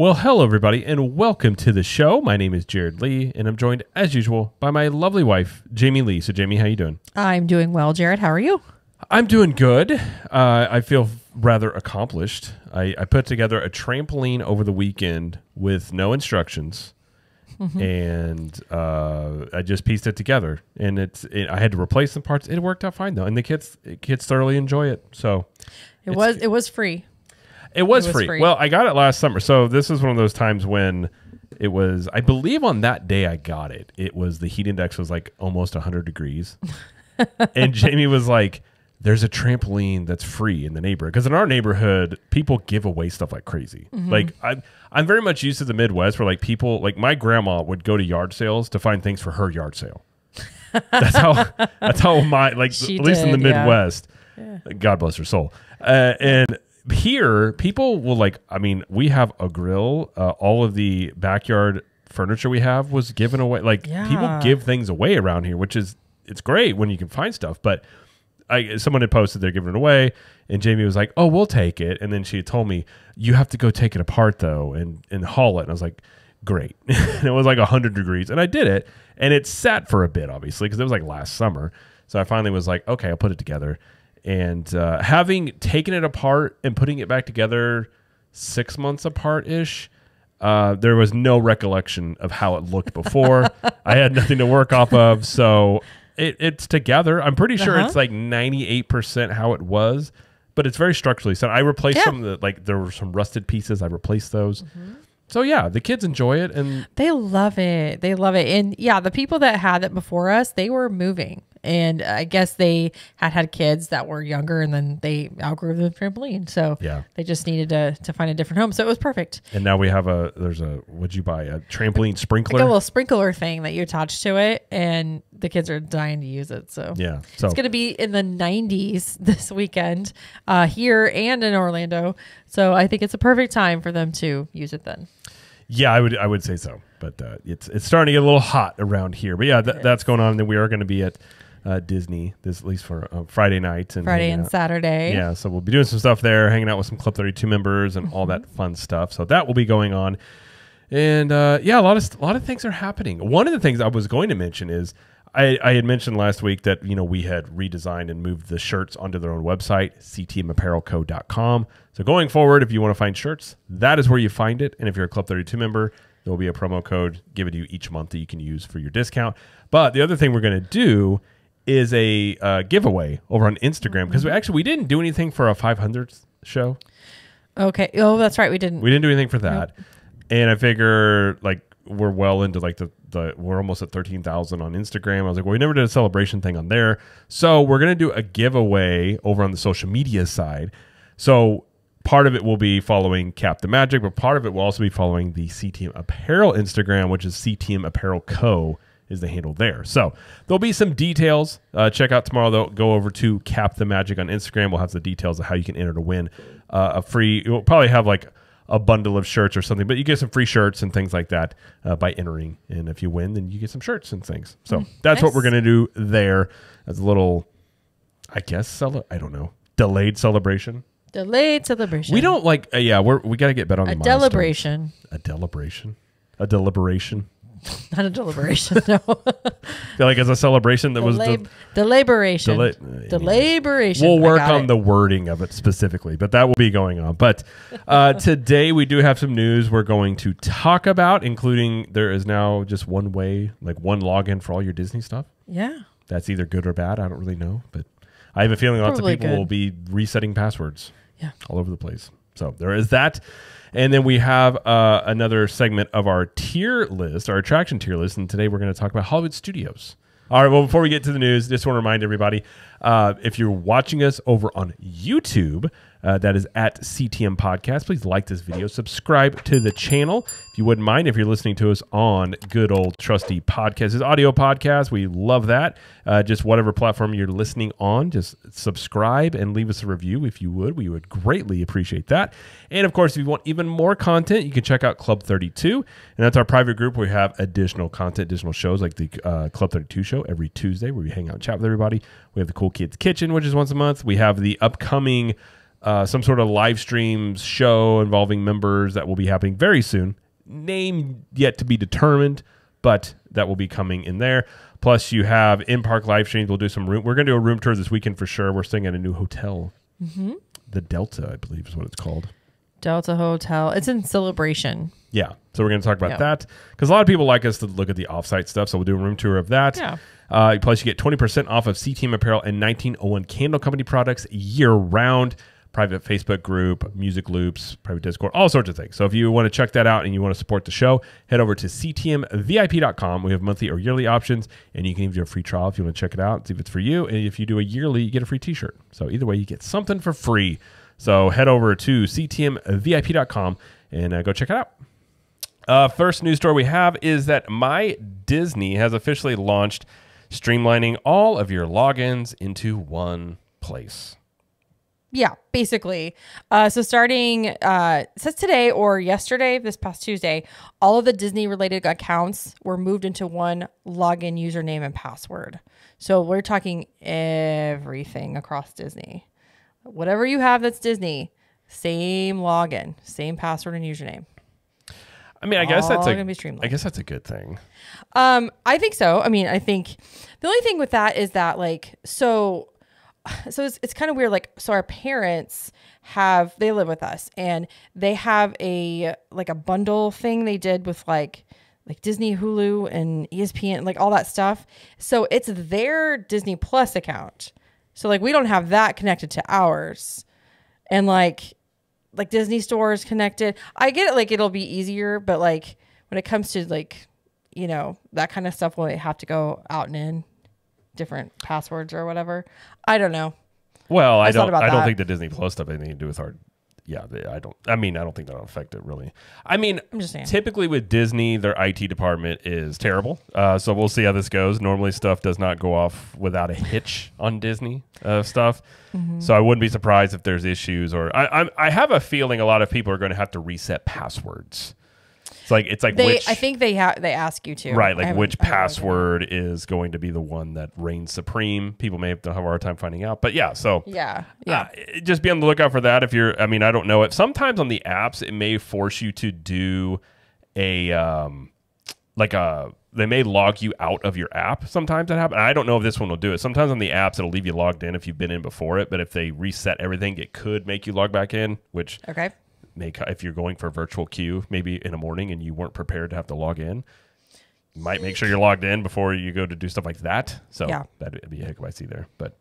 Well, hello, everybody, and welcome to the show. My name is Jared Lee, and I'm joined, as usual, by my lovely wife, Jamie Lee. So, Jamie, how you doing? I'm doing well, Jared. How are you? I'm doing good. I feel rather accomplished. I put together a trampoline over the weekend with no instructions, and I just pieced it together. And I had to replace some parts. It worked out fine, though, and the kids thoroughly enjoy it. So it was free. It was free. Well, I got it last summer. So this is one of those times when it was, I believe on that day I got it, it was the heat index was like almost 100 degrees. And Jamie was like, there's a trampoline that's free in the neighborhood. Because in our neighborhood, people give away stuff like crazy. Like I'm very much used to the Midwest where like people, like my grandma would go to yard sales to find things for her yard sale. That's how my, like at least in the Midwest, God bless her soul. And here, people will like, I mean, we have a grill. All of the backyard furniture we have was given away. Like people give things away around here, which is, it's great when you can find stuff. But someone had posted they're giving it away, and Jamie was like, oh, we'll take it. And then she told me, you have to go take it apart though and haul it. And I was like, great. And it was like 100 degrees. And I did it. And it sat for a bit, obviously, because it was like last summer. So I finally was like, okay, I'll put it together. And having taken it apart and putting it back together 6 months apart-ish, there was no recollection of how it looked before. I had nothing to work off of, so it's together. I'm pretty sure it's like 98% how it was, but it's very structurally sound. I replaced some of the, like there were some rusted pieces. I replaced those. So yeah, the kids enjoy it and they love it. They love it. And yeah, the people that had it before us, they were moving. And I guess they had kids that were younger, and then they outgrew the trampoline. So they just needed to find a different home. So it was perfect. And now we have what'd you buy? A trampoline sprinkler? Like a little sprinkler thing that you attach to it, and the kids are dying to use it. So yeah, it's going to be in the 90s this weekend here and in Orlando. So I think it's a perfect time for them to use it then. Yeah, I would say so. But it's starting to get a little hot around here. But yeah, that's going on. And then we are going to be at Disney, at least for Friday night. Friday and Saturday. Yeah, so we'll be doing some stuff there, hanging out with some Club 32 members and all that fun stuff. So that will be going on. And yeah, a lot of things are happening. One of the things I was going to mention is I had mentioned last week that we had redesigned and moved the shirts onto their own website, ctmapparelco.com. So going forward, if you want to find shirts, that is where you find it. And if you're a Club 32 member, there will be a promo code given to you each month that you can use for your discount. But the other thing we're going to do is a giveaway over on Instagram, because we didn't do anything for a 500th show. Okay. Oh, that's right. We didn't do anything for that. Nope. And I figure like we're well into like we're almost at 13,000 on Instagram. I was like, well, we never did a celebration thing on there. So we're going to do a giveaway over on the social media side. So part of it will be following Cap the Magic, but part of it will also be following the CTM Apparel Instagram, which is CTM Apparel Co. is the handle there. So there'll be some details. Check out tomorrow, though. Go over to Cap the Magic on Instagram. We'll have the details of how you can enter to win a free. We'll probably have like a bundle of shirts or something, but you get some free shirts and things like that by entering. And if you win, then you get some shirts and things. So that's what we're going to do there as a little, I guess, I don't know, delayed celebration. Delayed celebration. We don't like, we got to get better on the milestones. Deliberation. A deliberation. A deliberation. Not a deliberation, no. Feel like it's a celebration that was deliberation. Deliberation. We'll work on the wording of it specifically, but that will be going on. But today we do have some news we're going to talk about, including there is now just one way, like one login for all your Disney stuff. Yeah. That's either good or bad. I don't really know, but I have a feeling lots of people will be resetting passwords all over the place. So there is that. And then we have another segment of our tier list, our attraction tier list. And today we're going to talk about Hollywood Studios. All right, well, before we get to the news, just want to remind everybody, if you're watching us over on YouTube, that is at CTM Podcast, please like this video, subscribe to the channel. If you wouldn't mind, if you're listening to us on good old trusty podcasts, it's audio podcast. We love that. Just whatever platform you're listening on, just subscribe and leave us a review if you would. We would greatly appreciate that. And of course, if you want even more content, you can check out Club 32. And that's our private group where we have additional content, additional shows like the Club 32 show every Tuesday where we hang out and chat with everybody. We have the Cool Kids Kitchen, which is once a month. We have the upcoming some sort of live streams show involving members that will be happening very soon. Name yet to be determined, but that will be coming in there. Plus, you have in-park live streams. We'll do some room. We're going to do a room tour this weekend for sure. We're staying at a new hotel. The Delta, I believe is what it's called. Delta Hotel. It's in Celebration. Yeah. So we're going to talk about that because a lot of people like us to look at the offsite stuff. So we'll do a room tour of that. Yeah. Plus, you get 20% off of CTM apparel and 1901 Candle Company products year-round. Private Facebook group, music loops, private Discord, all sorts of things. So if you want to check that out and you want to support the show, head over to ctmvip.com. We have monthly or yearly options, and you can even do a free trial if you want to check it out, see if it's for you. And if you do a yearly, you get a free t-shirt. So either way, you get something for free. So head over to ctmvip.com and go check it out. First news story we have is that My Disney has officially launched streamlining all of your logins into one place. Yeah, basically. So starting, it says today or yesterday, this past Tuesday, all of the Disney-related accounts were moved into one login username and password. So we're talking everything across Disney. Whatever you have that's Disney, same login, same password and username. I mean, I guess that's a good thing. I think so. I mean, I think the only thing with that is that so it's kind of weird. Like, so our parents they live with us and they have a bundle thing they did with like Disney, Hulu and ESPN, like all that stuff. So it's their Disney Plus account. So like, we don't have that connected to ours, and like Disney stores connected. I get it. Like, it'll be easier, but like when it comes to that kind of stuff, will it have to go out and in different passwords or whatever? I don't know. Well, I don't think the Disney Plus stuff has anything to do with our. Yeah, I don't think that'll affect it really. I mean, I'm just saying. Typically with Disney, their IT department is terrible. So we'll see how this goes. Normally, stuff does not go off without a hitch on Disney stuff. So I wouldn't be surprised if there's issues, or I have a feeling a lot of people are going to have to reset passwords. It's like I think they ask you to, right? Like, which password is going to be the one that reigns supreme? People may have a hard time finding out, but yeah. So just be on the lookout for that. If you're, I mean, I don't know it. Sometimes on the apps, it may force you to do they may log you out of your app. Sometimes that happens. I don't know if this one will do it. Sometimes on the apps, it'll leave you logged in if you've been in before it. But if they reset everything, it could make you log back in, which if you're going for a virtual queue, maybe in the morning and you weren't prepared to have to log in, you might make sure you're logged in before you go to do stuff like that. So that'd be a heck of a there. But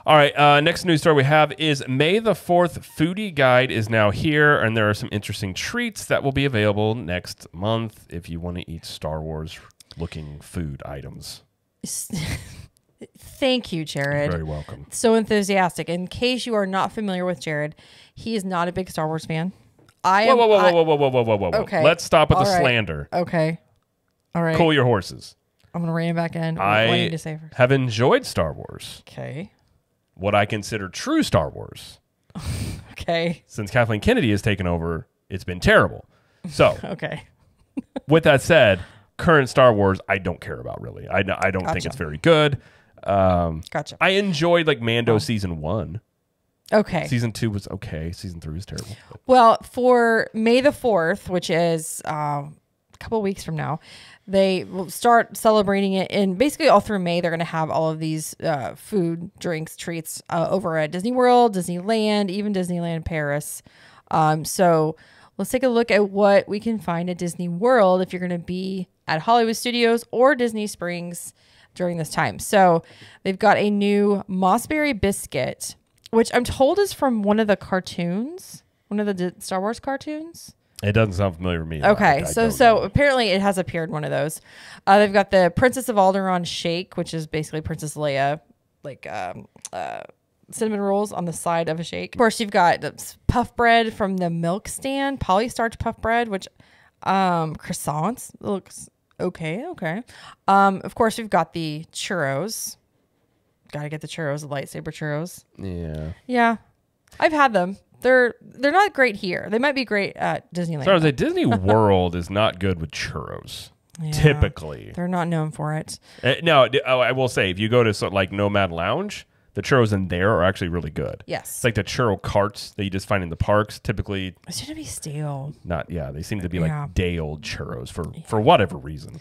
all right, next news story we have is May the 4th Foodie Guide is now here, and there are some interesting treats that will be available next month if you want to eat Star Wars looking food items. Thank you, Jared. You're very welcome. So enthusiastic. In case you are not familiar with Jared, he is not a big Star Wars fan. Whoa. Okay. Let's stop with the slander. Okay. All right. Cool your horses. I'm going to rein it back in. I have enjoyed Star Wars. Okay. What I consider true Star Wars. Okay. Since Kathleen Kennedy has taken over, it's been terrible. So, okay. With that said, current Star Wars, I don't care about really. I don't think it's very good. Gotcha. I enjoyed Mando season 1. Okay. Season 2 was okay. Season 3 was terrible. Well, for May the 4th, which is a couple of weeks from now, they will start celebrating it. And basically all through May, they're going to have all of these food, drinks, treats over at Disney World, Disneyland, even Disneyland Paris. So let's take a look at what we can find at Disney World if you're going to be at Hollywood Studios or Disney Springs during this time. So they've got a new Mossberry biscuit, which I'm told is from one of the cartoons, one of the Star Wars cartoons. It doesn't sound familiar to me. Okay, so apparently it has appeared in one of those. They've got the Princess of Alderaan shake, which is basically Princess Leia, cinnamon rolls on the side of a shake. Of course, you've got the puff bread from the milk stand, polystarch puff bread, which croissants looks okay. Of course, we've got the churros. Got to get the churros, the lightsaber churros. Yeah, I've had them. They're not great here. They might be great at Disneyland. So I was like, Disney World is not good with churros. Yeah, typically, they're not known for it. No, I will say if you go to Nomad Lounge, the churros in there are actually really good. Yes. It's like the churro carts that you just find in the parks. Typically, it shouldn't be stale. They seem to be like day old churros for whatever reason.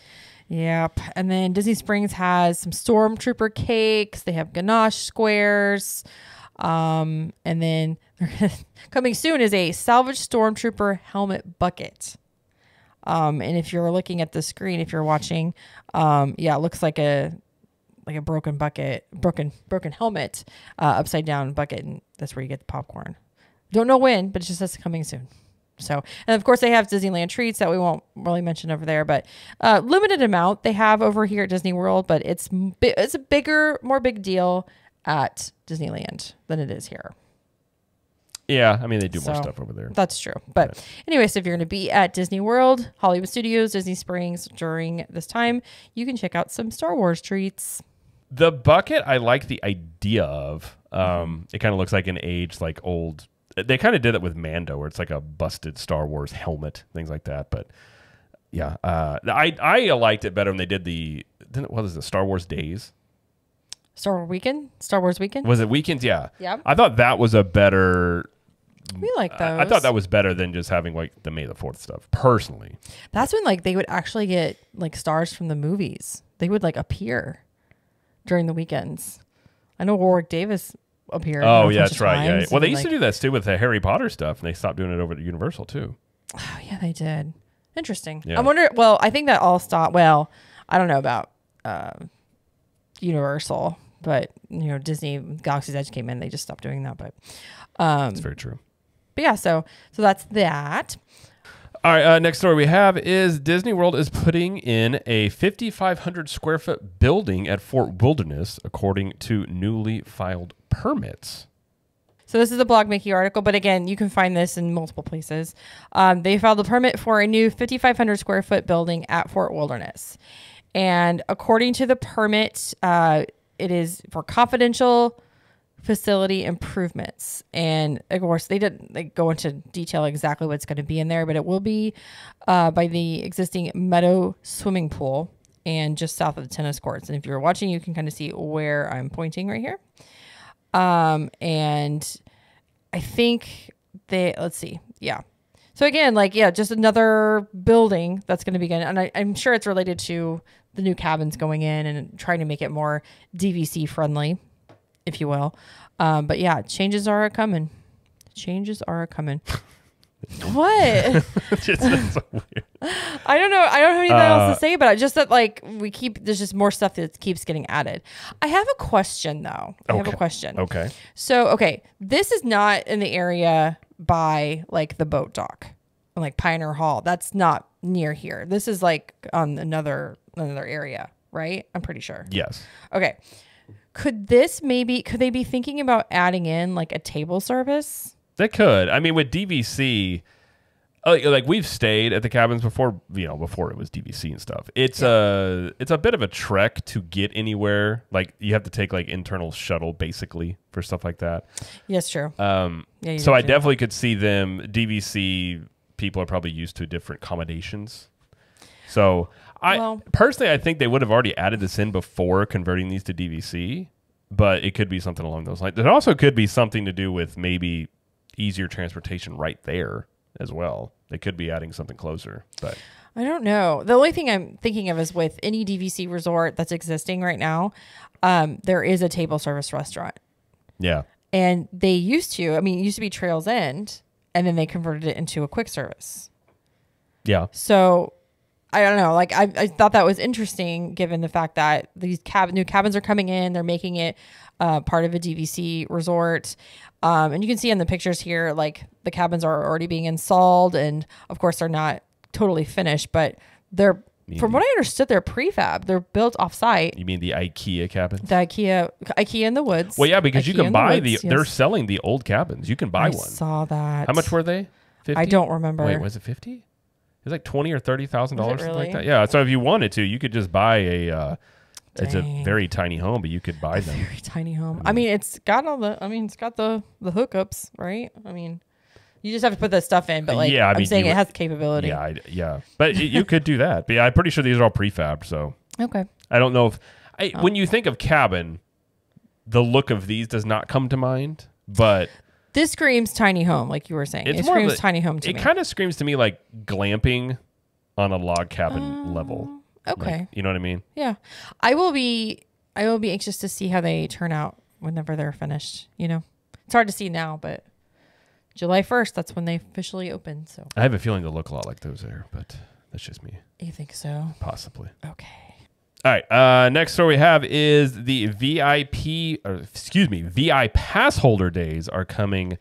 Yep. And then Disney Springs has some Stormtrooper cakes. They have ganache squares. And then coming soon is a salvaged Stormtrooper helmet bucket. And if you're looking at the screen, if you're watching, it looks like a broken bucket, broken helmet, upside down bucket, and that's where you get the popcorn. Don't know when, but it just says coming soon. So, and of course they have Disneyland treats that we won't really mention over there, but limited amount they have over here at Disney World, but it's a more big deal at Disneyland than it is here. Yeah, I mean, they do more stuff over there. That's true. But anyways, if you're going to be at Disney World, Hollywood Studios, Disney Springs during this time, you can check out some Star Wars treats. The bucket, I like the idea of. It kind of looks like an aged, like old. They kind of did it with Mando, where it's like a busted Star Wars helmet, things like that. But yeah, I liked it better when they did what is it, Star Wars Days? Star Wars Weekend? Was it Weekends? Yeah. Yeah. I thought that was a better. We like those. I thought that was better than just having like the May the 4th stuff, personally. That's when like they would actually get like stars from the movies. They would like appear during the weekends. I know Warwick Davis appeared. Oh, yeah, that's right. Yeah. Well, they used to do that too with the Harry Potter stuff, and they stopped doing it over at Universal too. Oh, yeah, they did. Interesting. Yeah. I wonder, well, I think that all stopped. Well, I don't know about Universal, but Disney Galaxy's Edge came in, they just stopped doing that. But that's very true. But yeah, so that's that. All right, next story we have is Disney World is putting in a 5,500 square foot building at Fort Wilderness, according to newly filed permits. So this is a Blog Mickey article, but again, you can find this in multiple places. They filed a permit for a new 5,500 square foot building at Fort Wilderness. And according to the permit, it is for confidential facility improvements. And of course, they didn't go into detail exactly what's going to be in there, but it will be by the existing Meadow swimming pool and just south of the tennis courts. And if you're watching, you can kind of see where I'm pointing right here. And I think let's see. Yeah. So again, just another building that's going to begin. And I'm sure it's related to the new cabins going in and trying to make it more DVC friendly, if you will. But yeah, changes are coming. What? Just, that's so weird. I don't know. I don't have anything else to say about it. Just that there's just more stuff that keeps getting added. I have a question though. Okay. So, this is not in the area by the boat dock, like Pioneer Hall. That's not near here. This is on another area, right? I'm pretty sure. Yes. Okay. Could they be thinking about adding in a table service? They could. I mean, with DVC, we've stayed at the cabins before, before it was DVC and stuff. It's a bit of a trek to get anywhere. You have to take internal shuttle basically for stuff like that. Yes, true. So I definitely could see them. DVC people are probably used to different accommodations. So personally, I think they would have already added this in before converting these to DVC, but it could be something along those lines. It also could be something to do with maybe easier transportation right there as well. They could be adding something closer, but I don't know. The only thing I'm thinking of is with any DVC resort that's existing right now, there is a table service restaurant. Yeah. And they used to, it used to be Trails End, and then they converted it into a quick service. Yeah. So I don't know. I thought that was interesting given the fact that these new cabins are coming in. They're making it part of a DVC resort. And you can see in the pictures here, the cabins are already being installed. And of course, they're not totally finished, but from what I understood, they're prefab. They're built off site. You mean the IKEA cabins? The IKEA in the woods. Well, yeah, because you can buy they're selling the old cabins. You can buy one. I saw that. How much were they? 50? I don't remember. Wait, was it 50? It was $20,000 or $30,000, really? something like that. Yeah. So if you wanted to, you could just buy it's a very tiny home, but you could buy them. Very tiny home. It's got it's got the hookups, right? You just have to put that stuff in, but I'm saying it has the capability. Yeah. But you could do that. But yeah, I'm pretty sure these are all prefab. So okay. I don't know if when you think of cabin, the look of these does not come to mind, but this screams tiny home, like you were saying. It screams tiny home to me. It kind of screams to me like glamping on a log cabin level. Okay. Like, you know what I mean? Yeah. I will be anxious to see how they turn out whenever they're finished. You know, it's hard to see now, but July 1st, that's when they officially open. So I have a feeling they'll look a lot like those there, but that's just me. You think so? Possibly. Okay. All right. Next story we have is the VIPassholder Days are coming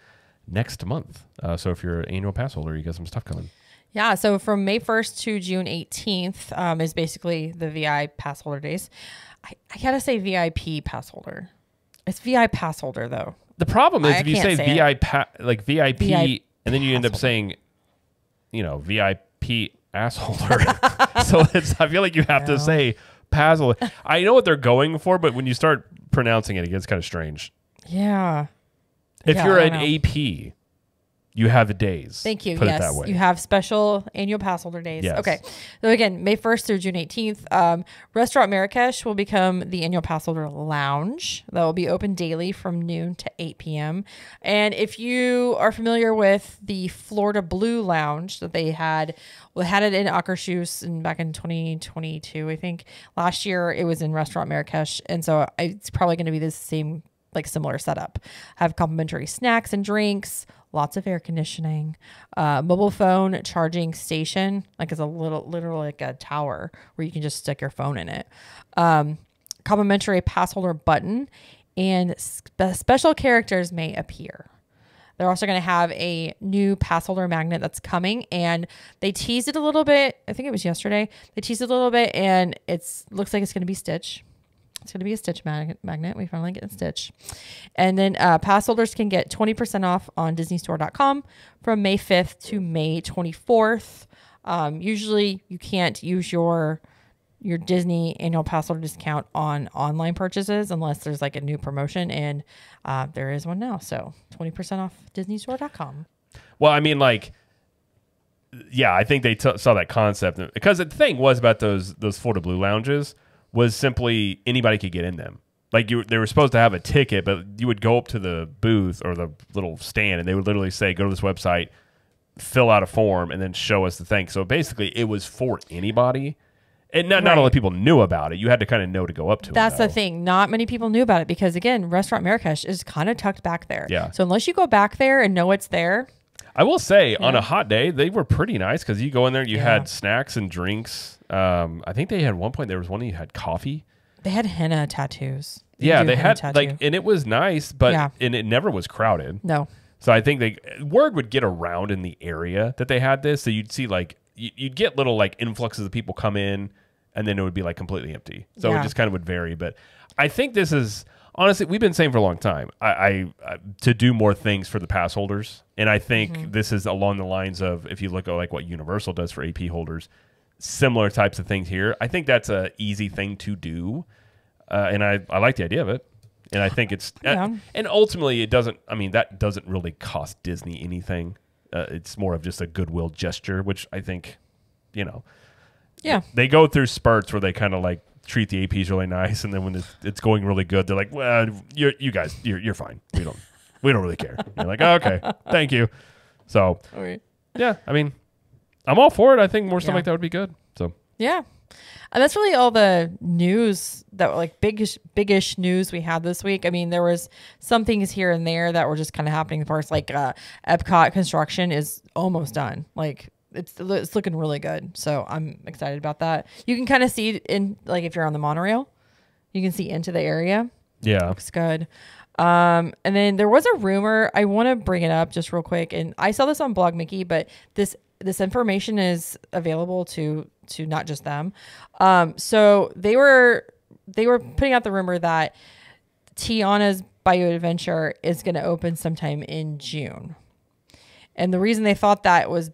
next month. So if you're an annual pass holder, you got some stuff coming. Yeah. So from May 1st to June 18th is basically the VIPassholder Days. I gotta say VIP pass holder. It's VIPassholder though. The problem is if you say VIP, and then you end up saying, VIP ass holder. So I feel like you have to say pass holder. I know what they're going for, but when you start pronouncing it, it gets kind of strange. Yeah. If you're an AP, you have the days. Thank you. Put Yes. it that way. You have special annual pass holder days. Yes. Okay. So again, May 1st through June 18th, Restaurant Marrakesh will become the annual pass holder lounge that will be open daily from noon to 8 p.m. And if you are familiar with the Florida Blue Lounge that they had it in Akershus back in 2022, I think. Last year it was in Restaurant Marrakesh. And so it's probably going to be the same, like similar setup. Have complimentary snacks and drinks, lots of air conditioning, mobile phone charging station, like it's literally like a tower where you can just stick your phone in it. Complimentary pass holder button, and special characters may appear. They're also going to have a new pass holder magnet that's coming, and they teased it a little bit. I think it was yesterday. They teased it a little bit, and looks like it's going to be Stitch. It's going to be a Stitch magnet. We finally get a Stitch. And then pass holders can get 20% off on DisneyStore.com from May 5th to May 24th. Usually you can't use your Disney annual pass holder discount on online purchases unless there's like a new promotion, and there is one now. So 20% off DisneyStore.com. Well, I mean, like, yeah, I think they saw that concept because the thing was about those Florida Blue lounges was simply anybody could get in them. Like they were supposed to have a ticket, but you would go up to the booth or the little stand and they would literally say, go to this website, fill out a form, and then show us the thing. So basically it was for anybody. And not all the people knew about it. You had to kind of know to go up to it. That's the thing. Not many people knew about it because, again, Restaurant Marrakesh is kind of tucked back there. Yeah. So unless you go back there and know it's there. I will say, on a hot day, they were pretty nice because you go in there, you had snacks and drinks. I think they had one point, there was one that you had coffee. They had henna tattoos. They had and it was nice, but and it never was crowded. No. So I think word would get around in the area that they had this. So you'd see you'd get little like influxes of people come in, and then it would be like completely empty. So it just kind of would vary. But I think this is honestly, we've been saying for a long time, I to do more things for the pass holders, and I think this is along the lines of if you look at like what Universal does for AP holders, similar types of things here. I think that's a easy thing to do, and I like the idea of it. And I think it's and ultimately it doesn't. I mean, that doesn't really cost Disney anything. It's more of just a goodwill gesture, which I think, they go through spurts where they kind of like treat the APs really nice, and then when it's going really good, they're like, "Well, you guys, you're fine. We don't really care." And you're like, oh, "Okay, thank you." So, yeah, I mean, I'm all for it. I think more stuff like that would be good. So, yeah. And that's really all the news that like biggish news we had this week. I mean, there was some things here and there that were just kind of happening for us. Like Epcot construction is almost done. Like it's looking really good. So I'm excited about that. You can kind of see in like if you're on the monorail, you can see into the area. Yeah, looks good. And then there was a rumor. I want to bring it up just real quick. And I saw this on Blog Mickey, but this information is available to not just them. So they were putting out the rumor that Tiana's Bayou Adventure is going to open sometime in June. And the reason they thought that was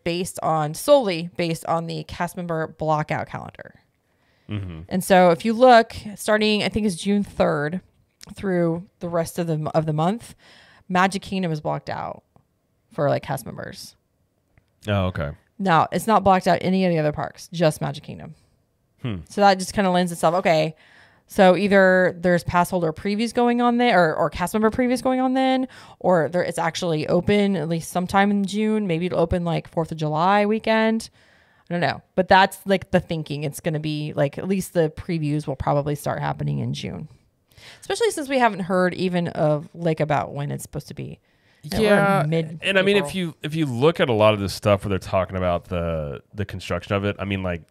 solely based on the cast member blockout calendar. Mm-hmm. And so if you look, starting I think it's June 3rd through the rest of the month, Magic Kingdom is blocked out for like cast members. Oh, okay. No, it's not blocked out any of the other parks, just Magic Kingdom. So that just kind of lends itself. Okay, So either there's pass holder previews going on there or cast member previews going on then, or it's actually open at least sometime in June. Maybe it'll open like 4th of July weekend. I don't know. But that's like the thinking. It's going to be like at least the previews will probably start happening in June. Especially since we haven't heard even of like about when it's supposed to be. Yeah. And I mean, if you look at a lot of this stuff where they're talking about the construction of it, I mean, like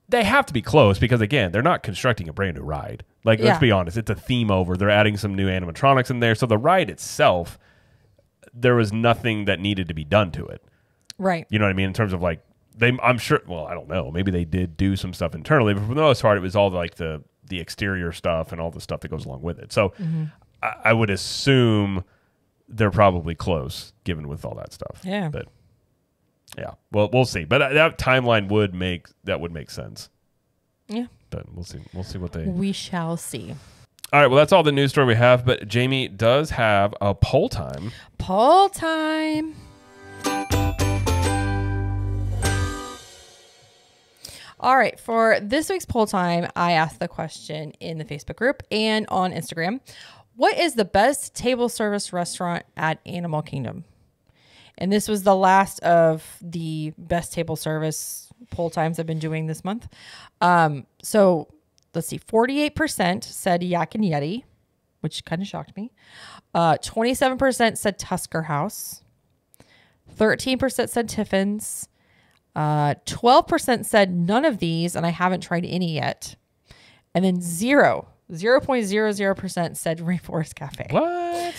they have to be close because, again, they're not constructing a brand new ride. Like, let's be honest, it's a theme over. They're adding some new animatronics in there. So the ride itself, there was nothing that needed to be done to it. Right. You know what I mean? In terms of like, I'm sure, well, I don't know. Maybe they did do some stuff internally, but for the most part, it was all like the exterior stuff and all the stuff that goes along with it. So I would assume they're probably close given with all that stuff. Yeah. But yeah, well, we'll see. But that timeline would make sense. Yeah. But we'll see. We'll see what they. We shall see. All right. Well, that's all the news story we have. But Jamie does have a poll time. Poll time. All right. For this week's poll time, I asked the question in the Facebook group and on Instagram. What is the best table service restaurant at Animal Kingdom? And this was the last of the best table service poll times I've been doing this month. So let's see, 48% said Yak and Yeti, which kind of shocked me. 27% said Tusker House. 13% said Tiffin's. 12% said none of these, and I haven't tried any yet. And then 0.00% said Rainforest Cafe. What?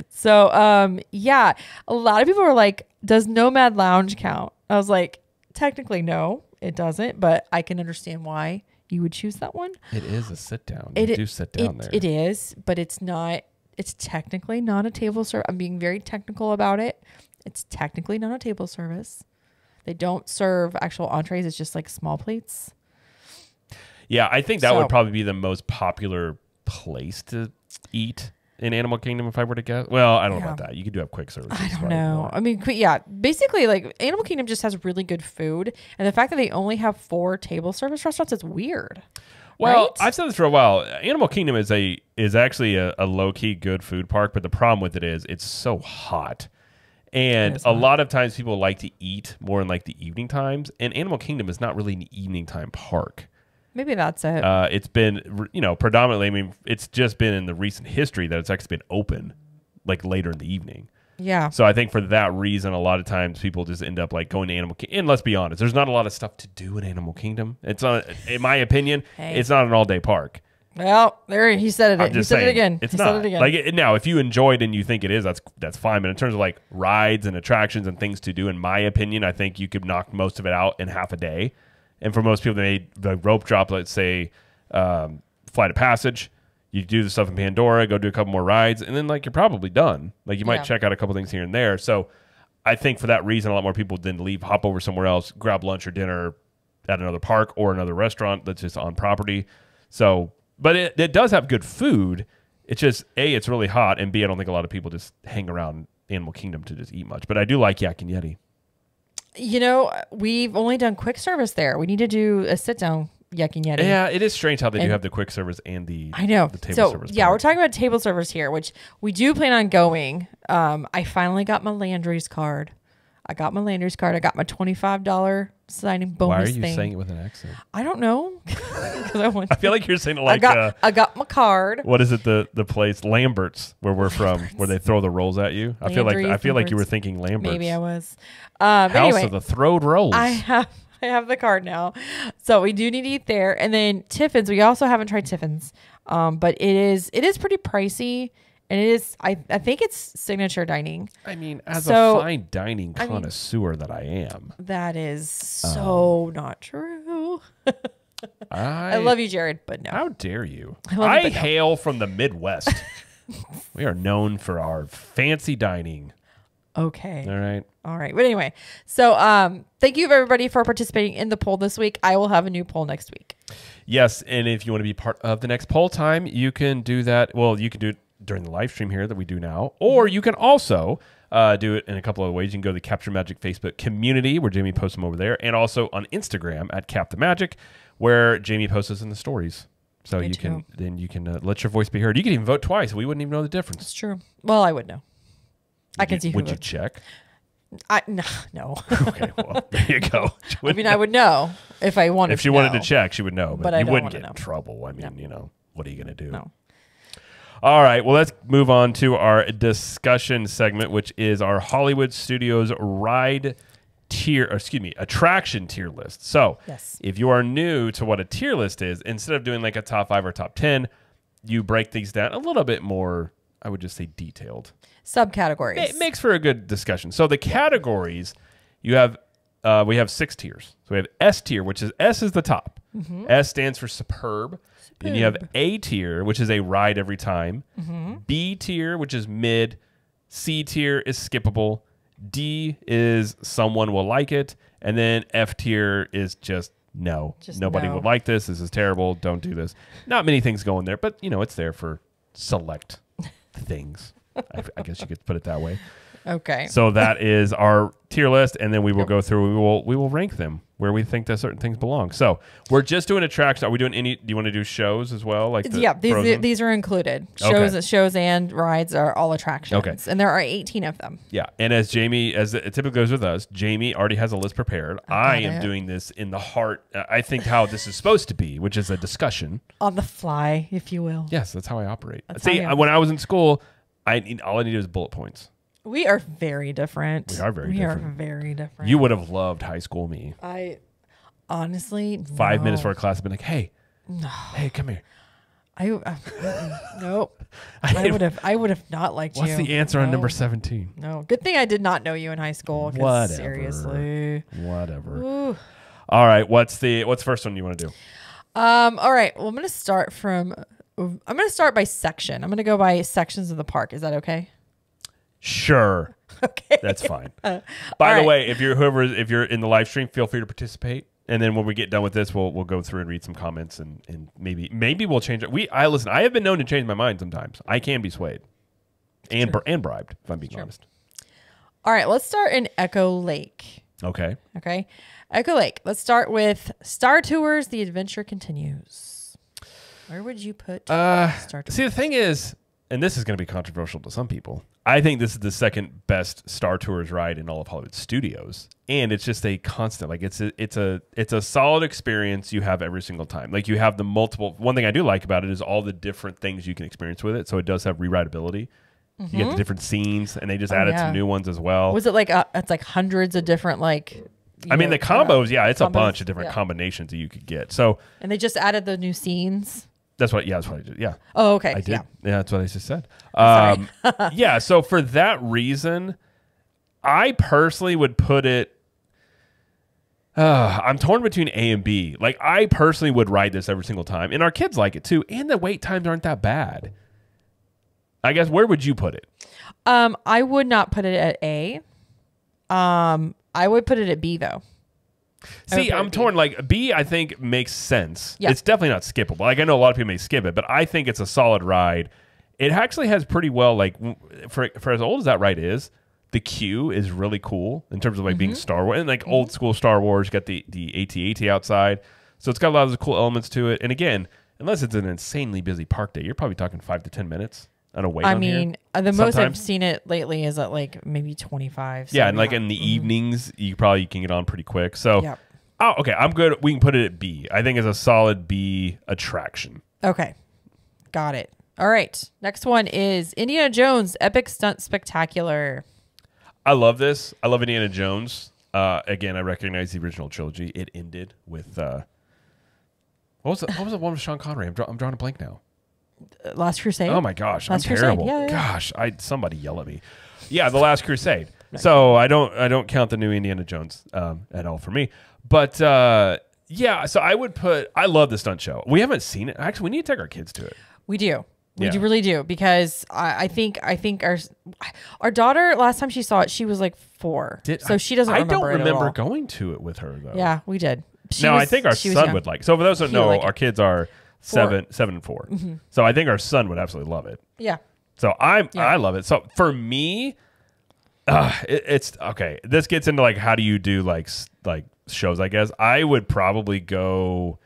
So, yeah, a lot of people were like, does Nomad Lounge count? I was like, technically, no, it doesn't, but I can understand why you would choose that one. It is a sit down. You do sit down there. It is, but it's technically not a table service. I'm being very technical about it. It's technically not a table service. They don't serve actual entrees. It's just like small plates. Yeah, I think that would probably be the most popular place to eat in Animal Kingdom if I were to guess. Well, I don't know about that. You could do have quick service. I don't know. I mean, yeah, basically like Animal Kingdom just has really good food. And the fact that they only have 4 table service restaurants is weird. Well, right? I've said this for a while. Animal Kingdom is actually a low-key good food park, but the problem with it is it's so hot. And a lot of times people like to eat more in like the evening times. And Animal Kingdom is not really an evening time park. Maybe that's it. It's been, predominantly, I mean, it's just been in the recent history that it's actually been open like later in the evening. Yeah. So I think for that reason, a lot of times people just end up like going to Animal Kingdom. And let's be honest, there's not a lot of stuff to do in Animal Kingdom. It's not, in my opinion, it's not an all-day park. Well, there he said it. He said it again. It's not. Like now, if you enjoyed and you think it is, that's fine. But in terms of like rides and attractions and things to do, in my opinion, I think you could knock most of it out in half a day. And for most people, they the rope drop, let's say, Flight of Passage. You do the stuff in Pandora, go do a couple more rides, and then like you're probably done. Like you might check out a couple things here and there. So I think for that reason, a lot more people then leave, hop over somewhere else, grab lunch or dinner at another park or another restaurant that's just on property. So, but it does have good food. It's just A, it's really hot, and B, I don't think a lot of people just hang around Animal Kingdom to just eat much. But I do like Yak and Yeti. We've only done quick service there. We need to do a sit down Yak and Yeti. Yeah, it is strange how they do have the quick service and the table service. Yeah, we're talking about table service here, which we do plan on going. I finally got my Landry's card. I got my $25 signing bonus. Why are you thing. saying it with an accent? I don't know. I feel like you're saying it like I got my card. What is it? The place Lambert's, where we're from, where they throw the rolls at you. I feel like you were thinking Lambert's. Maybe I was. House anyway, of the Throwed Rolls. I have the card now, so we do need to eat there. And then Tiffin's. We also haven't tried Tiffin's, but it is pretty pricey. And it is, I think it's signature dining. I mean, as a fine dining connoisseur that I am. That is so not true. I love you, Jared, but no. How dare you? I hail from the Midwest. We are known for our fancy dining. Okay. All right. But anyway, so thank you everybody for participating in the poll this week. I will have a new poll next week. Yes, and if you want to be part of the next poll time, you can do that. Well, you can do it during the live stream here that we do now, or you can also do it in a couple of ways. You can go to the Capture Magic Facebook community where Jamie posts them over there, and also on Instagram at Cap the Magic, where Jamie posts us in the stories. So you can let your voice be heard. You can even vote twice. We wouldn't even know the difference. It's true. Well, I would know. I can see. Would you check? No. Okay, well, there you go. I mean, I would know if I wanted. If she wanted to check, she would know, but you wouldn't get in trouble. I mean, what are you going to do? No. All right. Well, let's move on to our discussion segment, which is our Hollywood Studios attraction tier list. So, if you are new to what a tier list is, instead of doing like a top 5 or top 10, you break these down a little bit more, I would just say detailed. Subcategories. It makes for a good discussion. So the categories, we have 6 tiers. So we have S tier, which is S is the top. S stands for superb. Then you have A tier, which is a ride every time. B tier, which is mid. C tier is skippable. D is someone will like it. And then F tier is just no. Nobody would like this. This is terrible. Don't do this. Not many things going there, but it's there for select things. I guess you could put it that way. Okay. So that is our tier list, and then we will go through. We will rank them where we think that certain things belong. So we're just doing attractions. Are we doing any? Do you want to do shows as well? Like these are included. Shows and rides are all attractions, and there are 18 of them. Yeah, and as it typically goes with us, Jamie already has a list prepared. I am doing this in the heart. I think how this is supposed to be, which is a discussion on the fly, if you will. Yes, that's how I operate. See, when I was in school, all I needed was bullet points. We are very different. We are very different. You would have loved high school me. I honestly 5 minutes for a class, I've been like, hey, come here. Nope. I would have not liked you. What's the answer on number 17? No. Good thing I did not know you in high school. Whatever. Seriously. Whatever. Ooh. All right. What's the first one you want to do? All right. Well, I'm going to start by section. I'm going to go by sections of the park. Is that okay? Sure. Okay. That's fine. By the way, if you're in the live stream, feel free to participate. And then when we get done with this, we'll go through and read some comments and maybe we'll change it. I have been known to change my mind sometimes. I can be swayed and bribed, if I'm being honest. All right, let's start in Echo Lake. Okay. Echo Lake. Let's start with Star Tours. The adventure continues. Where would you put Star Tours? See, the thing is, and this is going to be controversial to some people, I think this is the second best Star Tours ride in all of Hollywood Studios, and it's just a constant. Like it's a solid experience you have every single time. Like you have the multiple. One thing I do like about it is all the different things you can experience with it. So it does have rewritability. You get the different scenes, and they just added some new ones as well. Was it like it's like hundreds of different like? I mean the combos, it's a bunch of different combinations that you could get. So and they just added the new scenes. That's what I did. Yeah. Oh, okay. I did. Yeah, that's what I just said. Sorry. So for that reason, I personally would put it. I'm torn between A and B. Like I personally would ride this every single time, and our kids like it too. And the wait times aren't that bad. I guess where would you put it? I would not put it at A. I would put it at B though. See, I'm torn. Like B, I think makes sense. Yeah. It's definitely not skippable. Like I know a lot of people may skip it, but I think it's a solid ride. It actually has pretty well, like for as old as that ride is, the queue is really cool in terms of like being Star Wars and like old school Star Wars. You got the AT-AT outside, so it's got a lot of the cool elements to it. And again, unless it's an insanely busy park day, you're probably talking 5 to 10 minutes. The most I've seen it lately is at like maybe 25. Yeah, and like in the evenings, you probably can get on pretty quick. So, okay, I'm good. We can put it at B. I think it's a solid B attraction. Okay, got it. All right, next one is Indiana Jones Epic Stunt Spectacular. I love this. I love Indiana Jones. Again, I recognize the original trilogy. It ended with what was the one with Sean Connery? I'm drawing a blank now. Last Crusade. Oh my gosh, Last I'm terrible. Yeah. Gosh, somebody yell at me. Yeah, The Last Crusade. Nice. So I don't count the new Indiana Jones at all for me. But so I would put. I love the stunt show. We haven't seen it. Actually, we need to take our kids to it. We do. We really do because I think our daughter last time she saw it she was like 4, so she doesn't. I remember don't remember going to it with her though. Yeah, we did. I think our son would like. So for those who don't know, our kids are 7 and 4. So I think our son would absolutely love it. Yeah. So I love it. So for me, It's okay. This gets into like how do you do like shows? I guess I would probably go,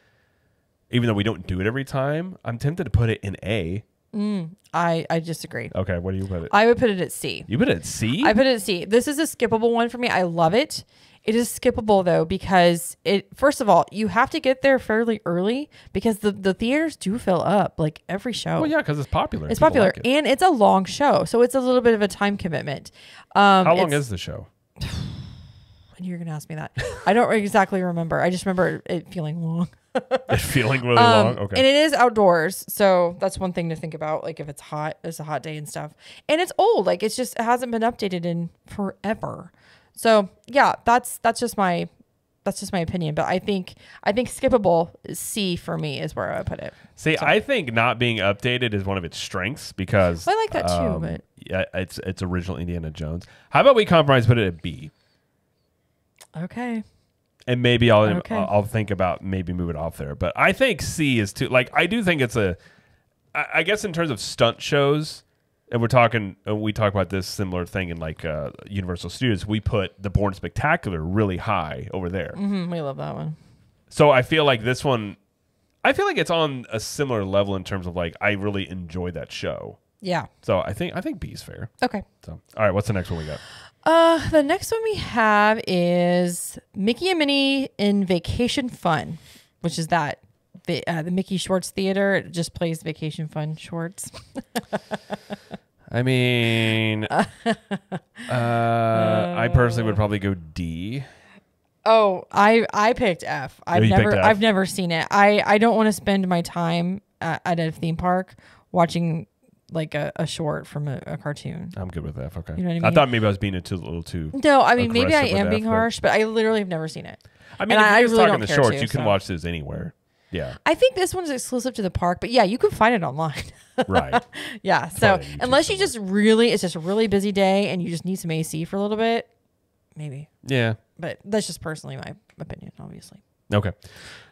even though we don't do it every time. I'm tempted to put it in A. I disagree. Okay, what do you put it? I would put it at C. You put it at C? I put it at C. This is a skippable one for me. I love it. It is skippable though because first of all, you have to get there fairly early because the theaters do fill up like every show. Well, yeah, because it's popular. It's popular like it. And it's a long show, so it's a little bit of a time commitment. How long is the show? You're gonna ask me that. I don't exactly remember. I just remember it feeling long. It feeling really long. Okay. And it is outdoors, so that's one thing to think about. Like if it's hot, it's a hot day and stuff. And it's old. Like it hasn't been updated in forever. So yeah, that's just my opinion. But I think skippable C for me is where I would put it. See, so. I think not being updated is one of its strengths because I like that too. But yeah, it's original Indiana Jones. How about we compromise, put it at B? Okay. And maybe I'll think about maybe move it off there. But I think C is too, like, I do think it's I guess in terms of stunt shows, and we talk about this similar thing in like Universal Studios, we put the Bourne Spectacular really high over there. We love that one. So I feel like this one, I feel like it's on a similar level in terms of like, I really enjoy that show. Yeah. So I think B is fair. Okay. So, all right, what's the next one we got? The next one we have is Mickey and Minnie in Vacation Fun, which is the Mickey Shorts Theater. It just plays Vacation Fun shorts. I mean, I personally would probably go D. Oh, I picked F. I've never seen it. I don't want to spend my time at a theme park watching like a short from a cartoon. I'm good with F. Okay. You know what I mean? I thought maybe I was being a little too. No, I mean maybe I am being harsh, but I literally have never seen it. I mean, if you're really talking the shorts, you can watch this anywhere. Yeah. I think this one's exclusive to the park, but yeah, you can find it online. Right. Yeah. So unless you it's just a really busy day and you just need some AC for a little bit, maybe. Yeah. But that's just personally my opinion, obviously. Okay.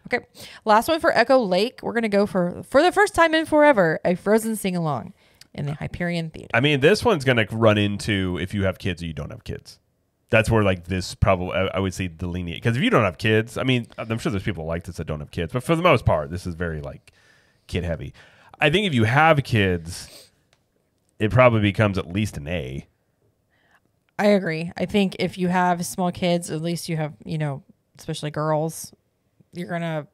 Okay. Last one for Echo Lake. We're going to go for the first time in forever, a Frozen sing-along in the Hyperion Theater. I mean, this one's going to run into if you have kids or you don't have kids. That's where like this probably, I would say the lenient, because if you don't have kids, I mean, I'm sure there's people like this that don't have kids, but for the most part, this is very like kid heavy. I think if you have kids, it probably becomes at least an A. I agree. I think if you have small kids, at least you have, especially girls, you're gonna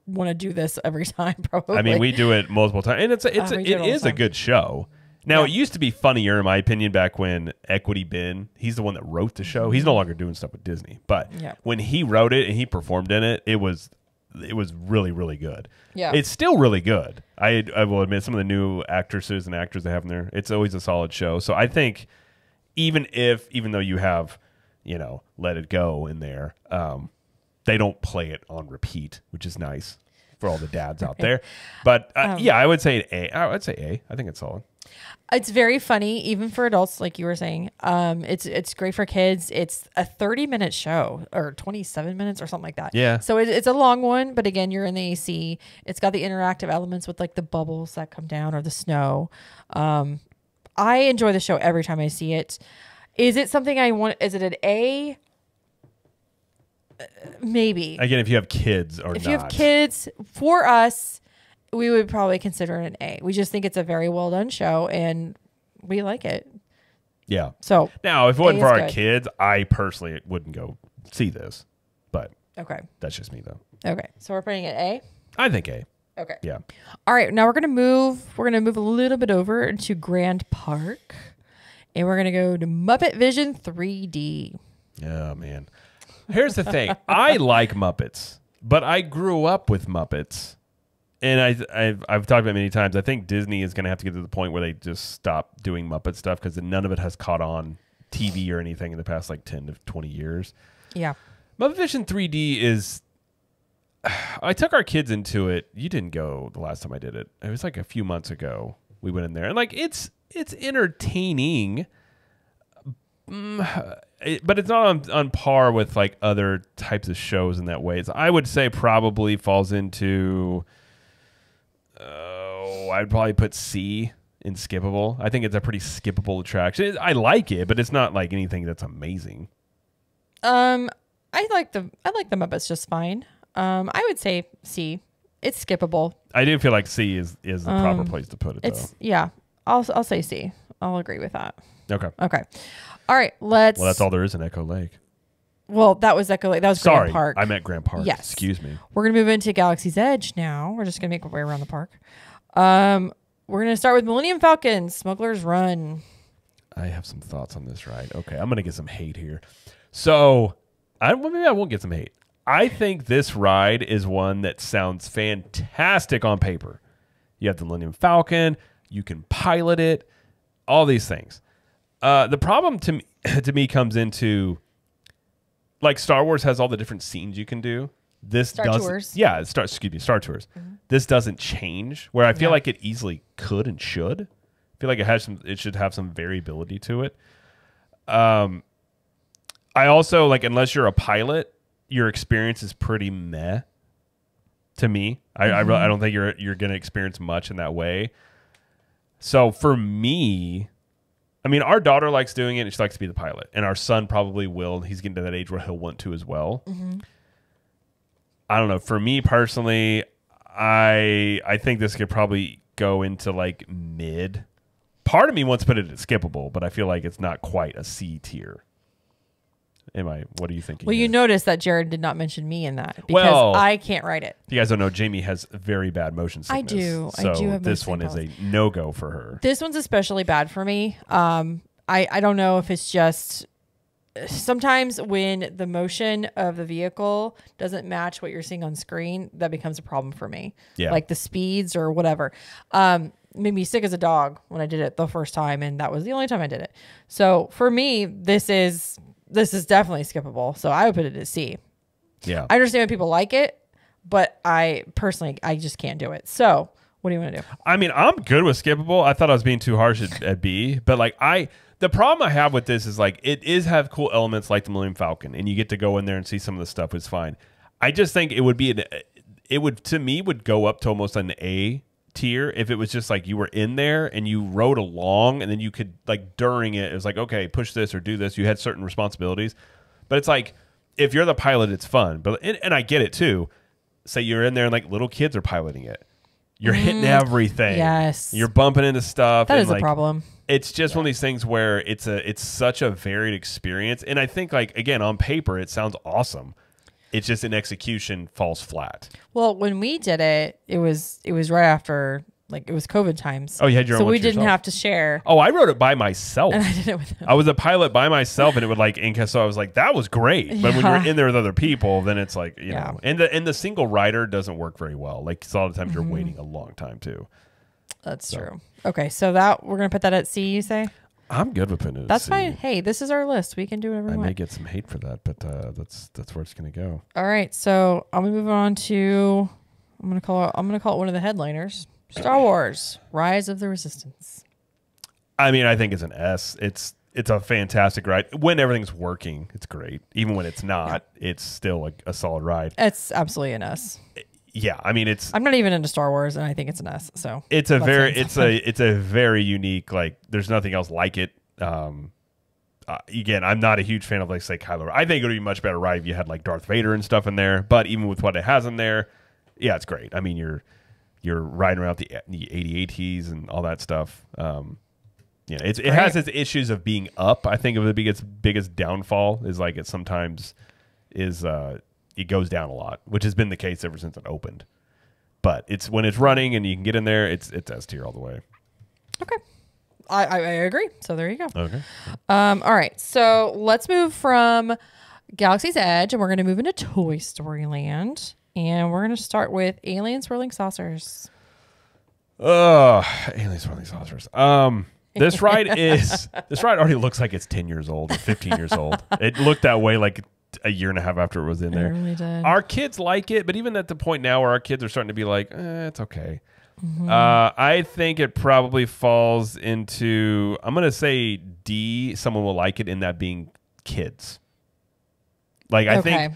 want to do this every time. Probably. I mean, we do it multiple times, and it is a good show. Now, It used to be funnier, in my opinion, back when Equity Ben, he's the one that wrote the show. He's no longer doing stuff with Disney, but when he wrote it and he performed in it, it was really, really good. Yeah, it's still really good. I will admit, some of the new actresses and actors they have in there, it's always a solid show. So I think even though you have, Let It Go in there, they don't play it on repeat, which is nice for all the dads out there. But I would say A. I would say A. I think it's solid. It's very funny, even for adults, like you were saying. It's great for kids. It's a 30-minute show or 27 minutes or something like that. Yeah. So it's a long one, but again, you're in the AC. It's got the interactive elements with like the bubbles that come down or the snow. I enjoy the show every time I see it. Is it something I want? Is it an A? Maybe. Again, if you have kids or if you have kids, for us, we would probably consider it an A. We just think it's a very well done show and we like it. Yeah. So now, if it wasn't for our kids, I personally wouldn't go see this. But that's just me though. Okay. So we're putting it A? I think A. Okay. Yeah. All right. Now we're gonna move a little bit over into Grand Park. And we're gonna go to Muppet Vision 3D. Oh man. Here's the thing. I like Muppets, but I grew up with Muppets. And I've talked about it many times. I think Disney is going to have to get to the point where they just stop doing Muppet stuff because none of it has caught on TV or anything in the past like 10 to 20 years. Yeah. Muppet Vision 3D is... I took our kids into it. You didn't go the last time I did it. It was like a few months ago. We went in there. And like it's entertaining, but it's not on par with like other types of shows in that way. I would say probably falls into... I'd probably put C in skippable. I think it's a pretty skippable attraction. I like it, but it's not like anything that's amazing. I like the Muppets just fine. I would say C. It's skippable. I do feel like C is the proper place to put it. Yeah. I'll say C. I'll agree with that. Okay. All right. Well, that's all there is in Echo Lake. Well, that was Echo Lake. That was Grand Park. I meant Grand Park. Yes. Excuse me. We're gonna move into Galaxy's Edge now. We're just gonna make our way around the park. We're gonna start with Millennium Falcon, Smuggler's Run. I have some thoughts on this ride. Okay, I'm gonna get some hate here. So, maybe I won't get some hate. I think this ride is one that sounds fantastic on paper. You have the Millennium Falcon. You can pilot it. All these things. The problem to me comes into, like, Star Wars has all the different scenes you can do. Star Tours. Yeah, Star Tours. Mm-hmm. This doesn't change, where I feel like it easily could and should. I feel like it should have some variability to it. I also, like, unless you're a pilot, your experience is pretty meh to me. I don't think you're going to experience much in that way. So for me, I mean, our daughter likes doing it and she likes to be the pilot, and our son probably will. He's getting to that age where he'll want to as well. Mm-hmm. I don't know. For me personally, I think this could probably go into like mid. Part of me wants to put it at skippable, but I feel like it's not quite a C tier. What are you thinking? Well, you notice that Jared did not mention me in that because I can't ride it. If you guys don't know, Jamie has very bad motion sickness. I do. So I do have this one is a no-go for her. This one's especially bad for me. I don't know if it's just sometimes when the motion of the vehicle doesn't match what you're seeing on screen, that becomes a problem for me. Yeah. Like the speeds or whatever. Made me sick as a dog when I did it the first time, and that was the only time I did it. So for me, this is definitely skippable. So I would put it at C. Yeah. I understand when people like it, but I personally just can't do it. So what do you want to do? I mean, I'm good with skippable. I thought I was being too harsh at B, but like the problem I have with this is like it is have cool elements like the Millennium Falcon, and you get to go in there and see some of the stuff. It's fine. I just think it would to me go up to almost an A tier if it was just like you were in there and you rode along, and then you could, like, during it was like, okay, push this or do this. You had certain responsibilities, but it's like if you're the pilot, it's fun. But and I get it too. Say you're in there and like little kids are piloting it. You're hitting everything. Yes, you're bumping into stuff. That is a problem. It's just one of these things where it's such a varied experience, and I think, like, again, on paper it sounds awesome. It's just in execution falls flat. Well, when we did it, it was right after, like, it was COVID times. Oh, you had your own. So we didn't have to share. Oh, I wrote it by myself. And I did it with him. I was a pilot by myself, and it would like so I was like, that was great. But when you're in there with other people, then it's like, you know, and the single rider doesn't work very well. Like, a lot of times you're waiting a long time too. That's true. Okay, so we're gonna put that at C, you say? I'm good with putting it. That's fine. Hey, this is our list. We can do whatever we want. I may get some hate for that, but that's where it's going to go. All right, so I'm gonna move on to I'm gonna call it one of the headliners, Star Wars: Rise of the Resistance. I mean, I think it's an S. It's a fantastic ride when everything's working. It's great. Even when it's not, it's still like a solid ride. It's absolutely an S. Yeah, I mean, I'm not even into Star Wars, and I think it's an S. So it's a very unique, like, there's nothing else like it. Again, I'm not a huge fan of, like, say, Kylo Ren. I think it would be a much better ride if you had like Darth Vader and stuff in there. But even with what it has in there, yeah, it's great. I mean, you're riding around the 80ATs and all that stuff. Yeah, it has its issues of being up. I think of the biggest downfall is like it sometimes is. It goes down a lot, which has been the case ever since it opened. But it's when it's running and you can get in there, it's S tier all the way. Okay, I agree. So there you go. Okay. All right. So let's move from Galaxy's Edge, and we're going to move into Toy Story Land, and we're going to start with Alien Swirling Saucers. Alien Swirling Saucers. This ride already looks like it's 10 years old or 15 years old. It looked that way like a year and a half after it was in there. It really did. Our kids like it, but even at the point now where our kids are starting to be like, it's okay. Mm-hmm. I think it probably falls into, I'm going to say D. Someone will like it in that being kids. Like, I think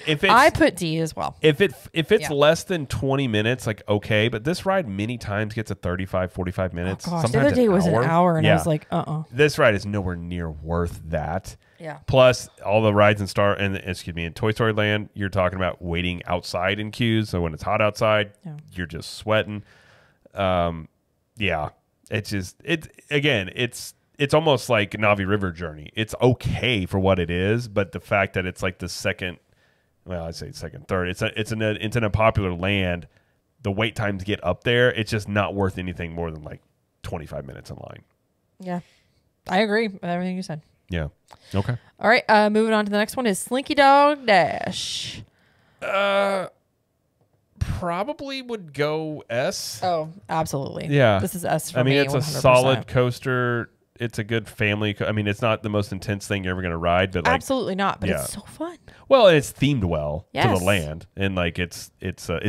I put D as well. If it's less than 20 minutes, like, okay, but this ride many times gets a 35, 45 minutes. Oh, gosh. Sometimes the other day was an hour, and I was like, This ride is nowhere near worth that. Yeah. Plus, all the rides in in Toy Story Land, you're talking about waiting outside in queues. So when it's hot outside, you're just sweating. It's just it's almost like Navi River Journey. It's okay for what it is, but the fact that it's like the second, well, I'd say second, third. It's in a popular land. The wait times get up there. It's just not worth anything more than like 25 minutes in line. Yeah, I agree with everything you said. Yeah. Okay. All right. Moving on to the next one is Slinky Dog Dash. Probably would go S. Oh, absolutely. Yeah. This is S for me. I mean, it's 100%. a solid coaster. It's a good family. I mean, it's not the most intense thing you're ever going to ride, but like, absolutely not. But it's so fun. Well, it's themed well to the land, and like it's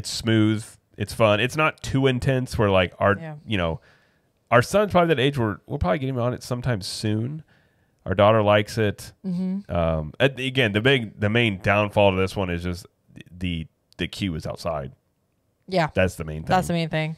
smooth. It's fun. It's not too intense. Where like our son's probably that age where we'll probably get him on it sometime soon. Our daughter likes it. Mm-hmm. Again, the main downfall to this one is just the queue is outside. Yeah, that's the main thing. That's the main thing.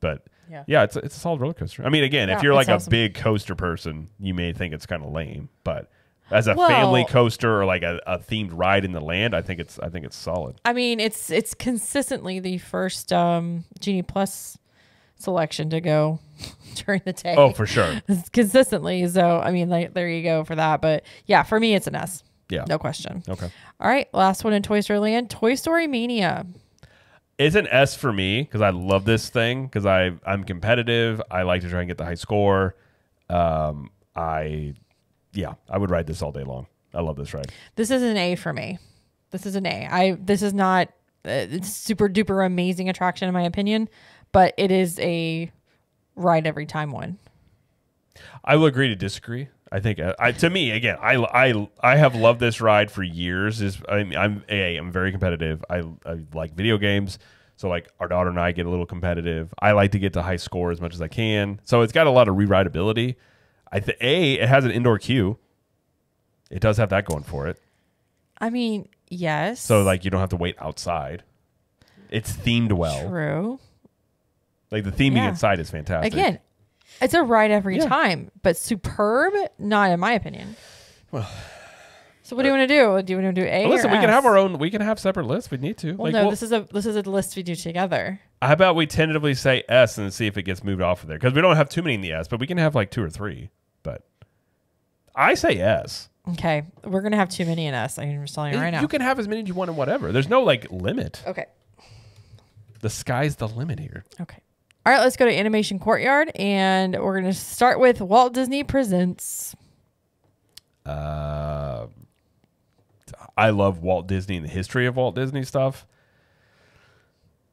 But yeah, it's a solid roller coaster. I mean, again, if you're like a big coaster person, you may think it's kind of lame, but as a family coaster or like a themed ride in the land, I think it's solid. I mean, it's consistently the first Genie Plus selection to go during the day. Oh, for sure. Consistently. So, I mean, like, there you go for that. But yeah, for me, it's an S. Yeah. No question. Okay. All right. Last one in Toy Story Land, Toy Story Mania. It's an S for me because I love this thing because I'm competitive. I like to try and get the high score. I would ride this all day long. I love this ride. This is an A for me. This is an A. This is not it's super duper amazing attraction in my opinion, but it is a ride every time one. I will agree to disagree. I think to me again, I have loved this ride for years. I'm very competitive. I like video games, so like our daughter and I get a little competitive. I like to get to high score as much as I can, so it's got a lot of re-rideability. It has an indoor queue. It does have that going for it. I mean, yes. So like you don't have to wait outside. It's themed well. True. Like the theming inside is fantastic. Again, it's a ride every time, but superb, not in my opinion. Well, so what do you want to do? Do you want to do A? Well, listen, or we can S? have our own. We can have separate lists. We need to. Well, no, this is a list we do together. How about we tentatively say S and see if it gets moved off of there because we don't have too many in the S, but we can have like 2 or 3. But I say S. Okay, we're gonna have too many in S. I'm just telling you right now. You can have as many as you want and whatever. There's no like limit. Okay. The sky's the limit here. Okay. All right, let's go to Animation Courtyard, and we're going to start with Walt Disney Presents. I love Walt Disney and the history of Walt Disney stuff.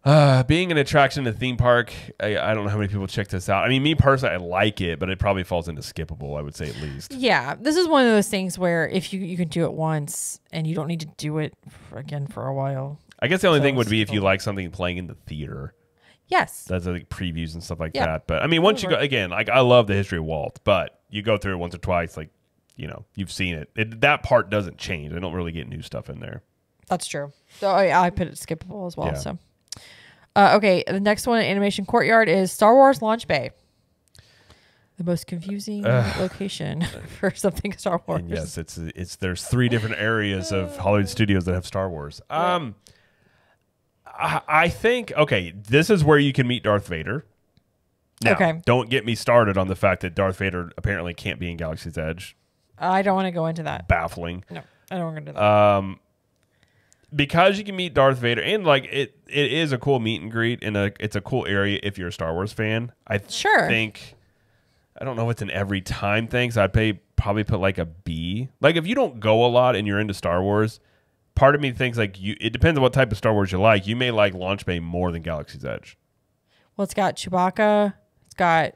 Being an attraction in a theme park, I don't know how many people check this out. I mean, me personally, I like it, but it probably falls into skippable, I would say at least. Yeah, this is one of those things where if you can do it once, and you don't need to do it again for a while. I guess the only thing would be if you like something playing in the theater. Yes. That's like previews and stuff like that. But I mean, once you go, again, like I love the history of Walt, but you go through it once or twice, like, you've seen it. That part doesn't change. I don't really get new stuff in there. That's true. So I put it skippable as well. Yeah. So, okay. The next one in Animation Courtyard is Star Wars Launch Bay. The most confusing location for something Star Wars. And yes, there's 3 different areas of Hollywood studios that have Star Wars. I think, this is where you can meet Darth Vader. Now, don't get me started on the fact that Darth Vader apparently can't be in Galaxy's Edge. I don't want to go into that. Baffling. No, I don't want to do that. Because you can meet Darth Vader, and like it is a cool meet and greet, and it's a cool area if you're a Star Wars fan. I think, I don't know if it's an every time thing, so I'd probably put like a B. Like if you don't go a lot and you're into Star Wars, part of me thinks like it depends on what type of Star Wars you like. You may like Launch Bay more than Galaxy's Edge. Well, it's got Chewbacca, it's got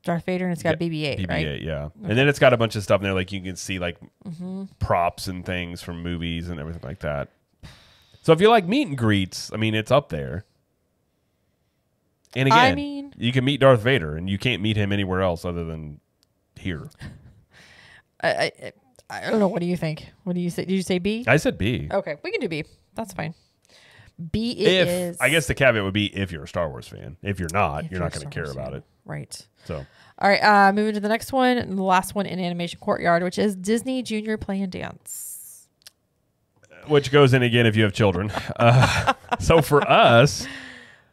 Darth Vader, and it's got BB-8, right? BB-8, yeah. Okay. And then it's got a bunch of stuff in there, like you can see like props and things from movies and everything like that. So if you like meet and greets, I mean, it's up there. And again, you can meet Darth Vader, and you can't meet him anywhere else other than here. I don't know. What do you think? What do you say? Did you say B? I said B. Okay, we can do B. That's fine. B is. I guess the caveat would be if you're a Star Wars fan. If you're not, you're not going to care about it. Right. So. All right. Moving to the next one, and the last one in Animation Courtyard, which is Disney Junior Play and Dance. Which goes in again if you have children. So for us,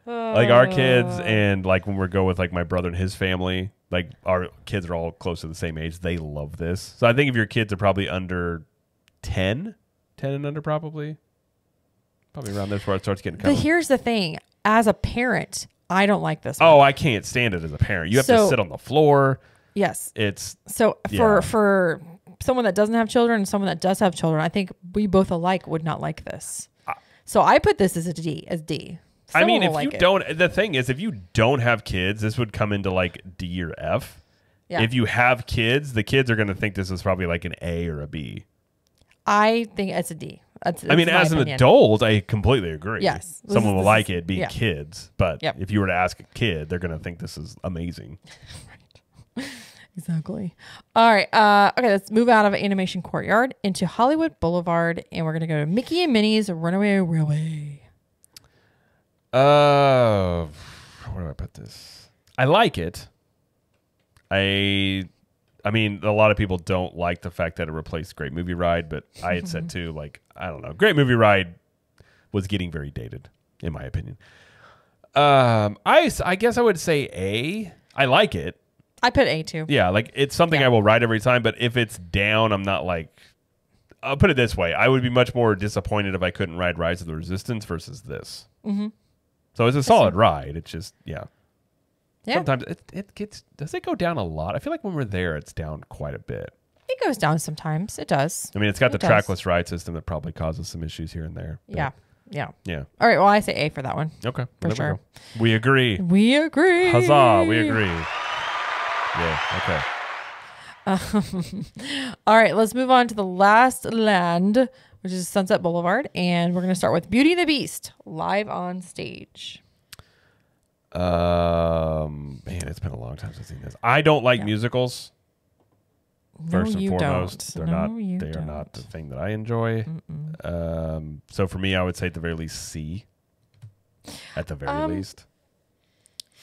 like our kids, and like when we go with like my brother and his family, like our kids are all close to the same age. They love this. So I think if your kids are probably under 10 and under probably around there where it starts getting. But here's the thing: as a parent, I don't like this one. Oh, I can't stand it as a parent. You have to sit on the floor. Yes. It's for someone that doesn't have children and someone that does have children, I think we both alike would not like this. So I put this as a D. I mean, if you don't, the thing is, if you don't have kids, this would come into like D or F. Yeah. If you have kids, the kids are going to think this is probably like an A or a B. I think it's a D. That's I mean, as an adult, I completely agree. Yes. Someone will like it being kids. But if you were to ask a kid, they're going to think this is amazing. Right. Exactly. All right. Okay, let's move out of Animation Courtyard into Hollywood Boulevard. And we're going to go to Mickey and Minnie's Runaway Railway. Where do I put this? I like it. I mean, a lot of people don't like the fact that it replaced Great Movie Ride, but I had said too, like, I don't know. Great Movie Ride was getting very dated, in my opinion. I guess I would say A. I like it. I put A too. Yeah, like it's something I will ride every time, but if it's down, I'm not like, I'll put it this way. I would be much more disappointed if I couldn't ride Rise of the Resistance versus this. Mm-hmm. So it's a solid ride. It's just, yeah. Sometimes does it go down a lot? I feel like when we're there, it's down quite a bit. It goes down sometimes. It does. I mean, it's got the trackless ride system that probably causes some issues here and there. Yeah. Yeah. All right. Well, I say A for that one. Okay. For sure. We agree. Huzzah. We agree. Yeah. Okay. All right. Let's move on to the last land, which is Sunset Boulevard. And we're going to start with Beauty and the Beast live on stage. Man, it's been a long time since I've seen this. I don't like musicals. First and foremost, they are not the thing that I enjoy. So for me, I would say at the very least C. At the very least.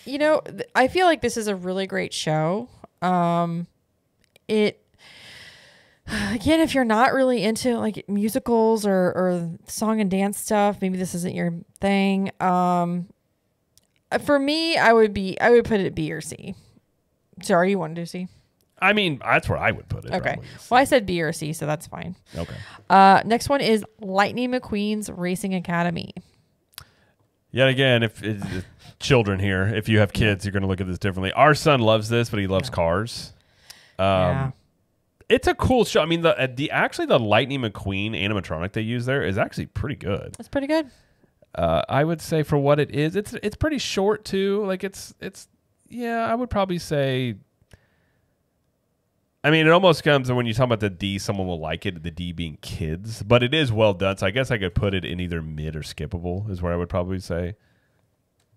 You know, I feel like this is a really great show. It again, if you're not really into like musicals or song and dance stuff, maybe this isn't your thing. For me, I would put it B or C. Sorry, you wanted to do C? I mean, that's where I would put it. Okay. Well, I said B or C, so that's fine. Okay. Next one is Lightning McQueen's Racing Academy. Yet again, if children here, if you have kids, you're going to look at this differently. Our son loves this, but he loves cars. It's a cool show. I mean, the Lightning McQueen animatronic they use there is actually pretty good. It's pretty good. I would say for what it is, it's pretty short too. Like it's I would probably say. I mean, it almost comes when you talk about the D, someone will like it. The D being kids, but it is well done. So I guess I could put it in either mid or skippable. Is where I would probably say.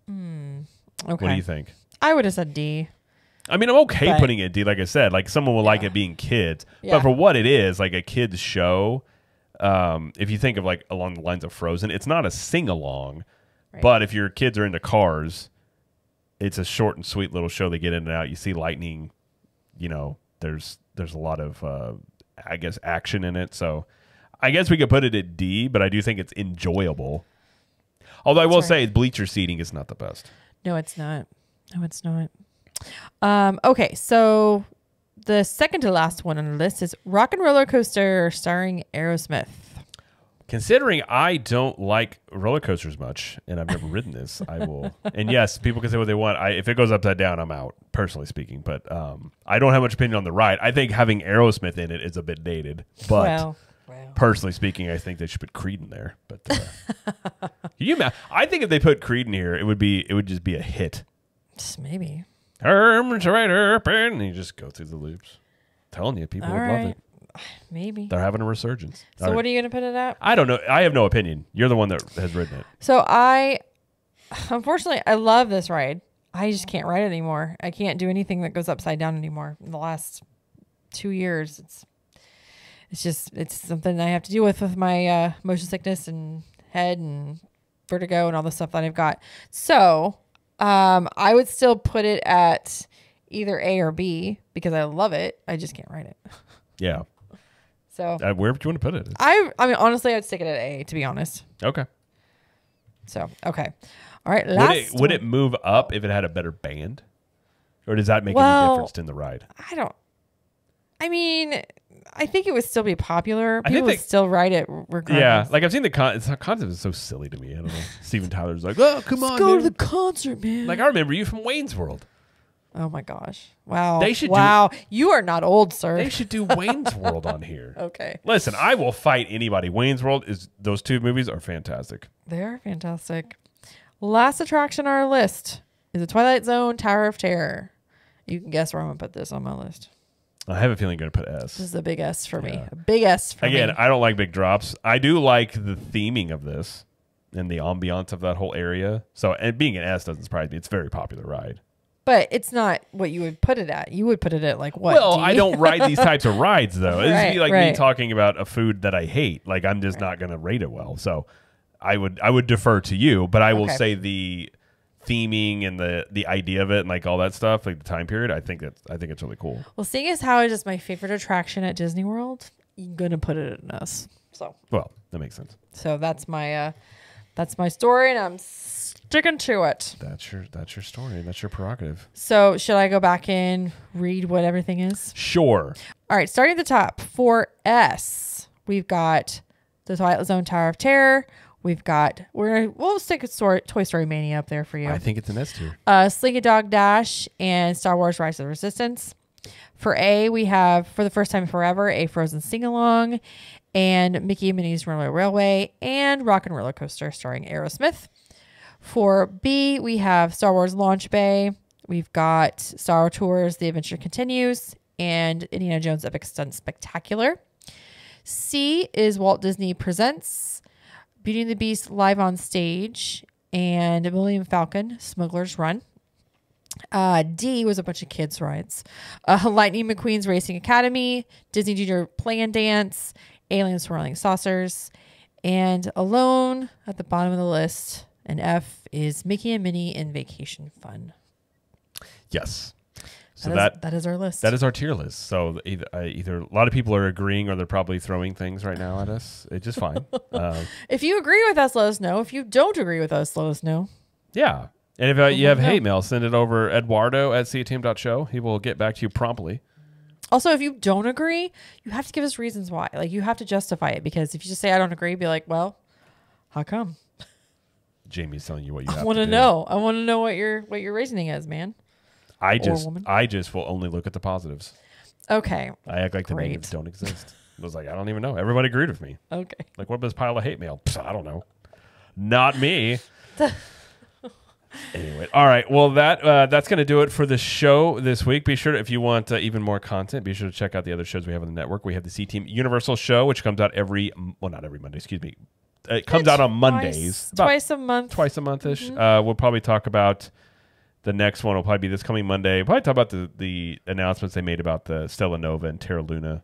Okay. What do you think? I would have said D. I mean, I'm okay putting it D. Like I said, like someone will like it being kids, but for what it is, like a kids show. If you think of like along the lines of Frozen, it's not a sing-along, but if your kids are into cars, it's a short and sweet little show. They get in and out. You see lightning, there's a lot of, I guess, action in it. So I guess we could put it at D, but I do think it's enjoyable. Although I will say bleacher seating is not the best. No, it's not. Okay, so the second to last one on the list is Rock and Roller Coaster starring Aerosmith. Considering I don't like roller coasters much, and I've never ridden this, I will. And yes, people can say what they want. If it goes upside down, I'm out, personally speaking. But I don't have much opinion on the ride. I think having Aerosmith in it is a bit dated. But personally speaking, I think they should put Creed in there. But I think if they put Creed in here, it would just be a hit. Maybe. Arms right up, and you just go through the loops. I'm telling you, people would love it. Maybe. They're having a resurgence. So what are you going to put it at? I don't know. I have no opinion. You're the one that has ridden it. So unfortunately, I love this ride. I just can't ride it anymore. I can't do anything that goes upside down anymore. In the last 2 years, it's something I have to deal with my motion sickness and head and vertigo and all the stuff that I've got. So I would still put it at either A or B because I love it. I just can't ride it. Yeah. So where would you want to put it? I mean, honestly, I'd stick it at A, to be honest. Okay. So, okay. All right. Would it move up if it had a better band? Or does that make any difference in the ride? I mean, I think it would still be popular. People would still ride it regardless. Yeah. Like I've seen the concept is so silly to me. I don't know. Steven Tyler's like, oh, come on, go to the concert, man. Like I remember you from Wayne's World. Oh my gosh. Wow. You are not old, sir. They should do Wayne's World on here. Okay. Listen, I will fight anybody. Wayne's World those two movies are fantastic. They are fantastic. Last attraction on our list is the Twilight Zone Tower of Terror. You can guess where I'm gonna put this on my list. I have a feeling you're gonna put S. This is a big S for me. A big S for me. Again, I don't like big drops. I do like the theming of this and the ambiance of that whole area. So, and being an S doesn't surprise me. It's a very popular ride. But it's not what you would put it at. You would put it at like what? Well, I don't ride these types of rides though. This would be like me right. talking about a food that I hate. Like I'm just not going to rate it well. So I would defer to you, but I will say the theming and the idea of it and like all that stuff, like the time period, I think it's really cool. Well, seeing as how it is my favorite attraction at Disney World, I'm gonna put it at an S. So well, that makes sense. So that's my story, and I'm sticking to it. That's your story. That's your prerogative. So should I go back and read what everything is? Sure. All right, starting at the top for S, we've got the Twilight Zone Tower of Terror. We've got we'll stick a Toy Story Mania up there for you. I think it's an S tier. Slinky Dog Dash and Star Wars Rise of the Resistance. For A, we have For the First Time Forever, a Frozen sing-along, and Mickey and Minnie's Runaway Railway, and Rock and Roller Coaster starring Aerosmith. For B, we have Star Wars Launch Bay. We've got Star Tours The Adventure Continues, and Indiana Jones Epic Stunt Spectacular. C is Walt Disney Presents, Beauty and the Beast Live on Stage, and Millennium Falcon Smuggler's Run. D was a bunch of kids' rides. Lightning McQueen's Racing Academy, Disney Junior Play and Dance, Alien Swirling Saucers, and alone at the bottom of the list, and F is Mickey and Minnie in Vacation Fun. Yes. So that is our list. That is our tier list. So either a lot of people are agreeing or they're probably throwing things right now at us. It's just fine. If you agree with us, let us know. If you don't agree with us, let us know. Yeah. And if you have hate mail, send it over eduardo@ctm.show. He will get back to you promptly. Also, if you don't agree, you have to give us reasons why. Like, you have to justify it, because if you just say, I don't agree, be like, well, how come? Jamie's telling you what you have to do. I want to know. I want to know what your reasoning is, man. I just will only look at the positives. Okay. I act like the negatives don't exist. I was like, I don't even know. Everybody agreed with me. Okay. Like, what about this pile of hate mail? Psst, I don't know. Not me. Anyway, all right. Well, that's going to do it for the show this week. Be sure to, if you want even more content, be sure to check out the other shows we have on the network. We have the CTM Universal Show, which comes out not every Monday, excuse me. It comes out on Mondays. Twice a month. Twice a month-ish. Mm-hmm. We'll probably talk about the next one will probably be this coming Monday. We'll probably talk about the announcements they made about the Stella Nova and Terra Luna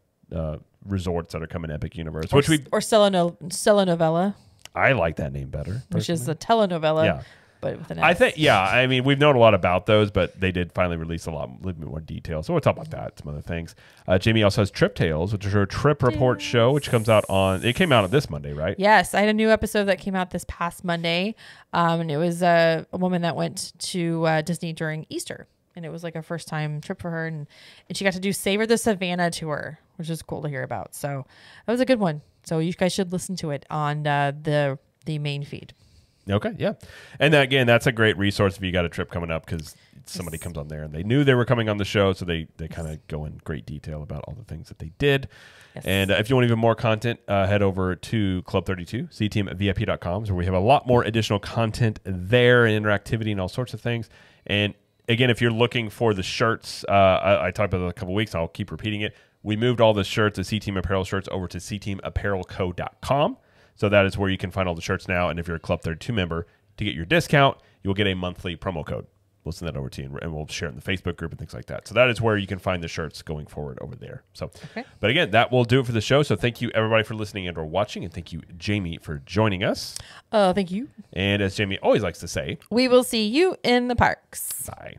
resorts that are coming Epic Universe. Or Stella Novella. I like that name better. Which is a telenovella. Yeah. But with an S. I think, I mean, we've known a lot about those, but they did finally release a little bit more detail. So we'll talk about that, some other things. Jamie also has Trip Tales, which is her trip report show, which comes out it came out this Monday, right? Yes. I had a new episode that came out this past Monday. And it was a woman that went to Disney during Easter. And it was like a first time trip for her. And she got to do Savor the Savannah tour, which is cool to hear about. So that was a good one. So you guys should listen to it on the main feed. Okay, yeah. And again, that's a great resource if you got a trip coming up, because somebody comes on there and they knew they were coming on the show, so they kind of go in great detail about all the things that they did. Yes. And if you want even more content, head over to Club 32, ctmvip.com, where we have a lot more additional content there and interactivity and all sorts of things. And again, if you're looking for the shirts, I talked about it a couple weeks, I'll keep repeating it. We moved all the shirts, the CTM apparel shirts, over to ctmapparelco.com. So that is where you can find all the shirts now. And if you're a Club 32 member, to get your discount, you will get a monthly promo code. we'll send that over to you, and we'll share it in the Facebook group and things like that. So that is where you can find the shirts going forward over there. So, but again, that will do it for the show. So thank you everybody for listening and or watching, and thank you Jamie for joining us. Thank you. And as Jamie always likes to say, we will see you in the parks. Bye.